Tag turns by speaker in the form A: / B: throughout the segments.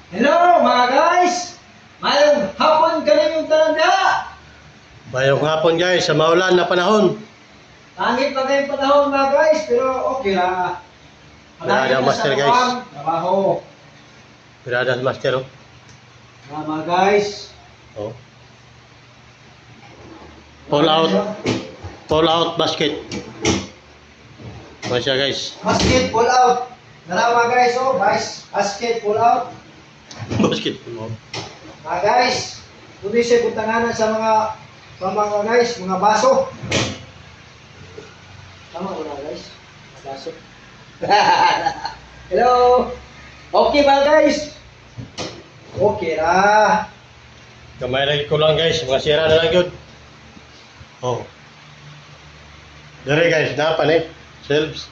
A: Hello mga guys! Mayong hapon kaninyong talanda!
B: Mayong hapon guys, sa maulan na panahon.
A: Tangit pa kayong panahon mga guys, pero okay lang.
B: Pirada master guys.
A: Trabaho.
B: Pirada master oh.
A: Mga guys.
B: Oh. Pull out basket. Masya guys.
A: Basket pull out. Dalawa guys, oh guys. Basket pull out.
B: Basket pull out.
A: Mga guys, tuloy siya butanganan sa mga guys, mga baso. Tama ko na guys, mga baso. Hello. Okay ba guys? Okay ra.
B: Kamay lagi ko lang guys, mga sira na lang yun. Oh. Dari guys, dapat eh. Shelves.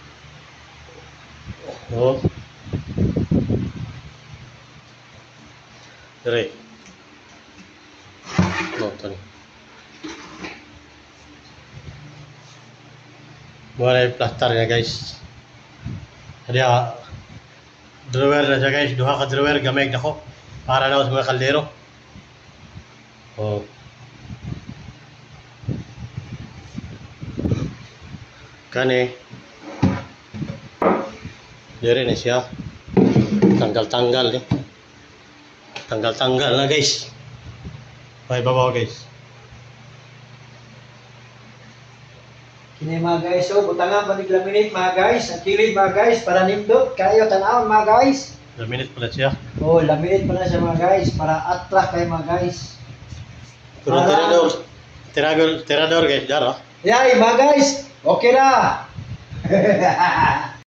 B: Oh. Dari. Oh, tani. Mulai plaster ya guys. Ada drawer na siya guys, duha ka drawer gamay nako para daw sa mga kaldero. Oh. Kani. Dire na siya. Tanggal-tanggal eh. Tanggal-tanggal na guys. May babaw guys.
A: Kini mga guys, oh, butangan panig laminate mga guys. Ang kilid mga guys, para nindot kayo tanawon mga guys.
B: Laminate pala siya.
A: Oh, laminate pala siya mga guys, para attract kayo mga guys.
B: Pero tirador guys, daro.
A: Yay mga guys, okay na.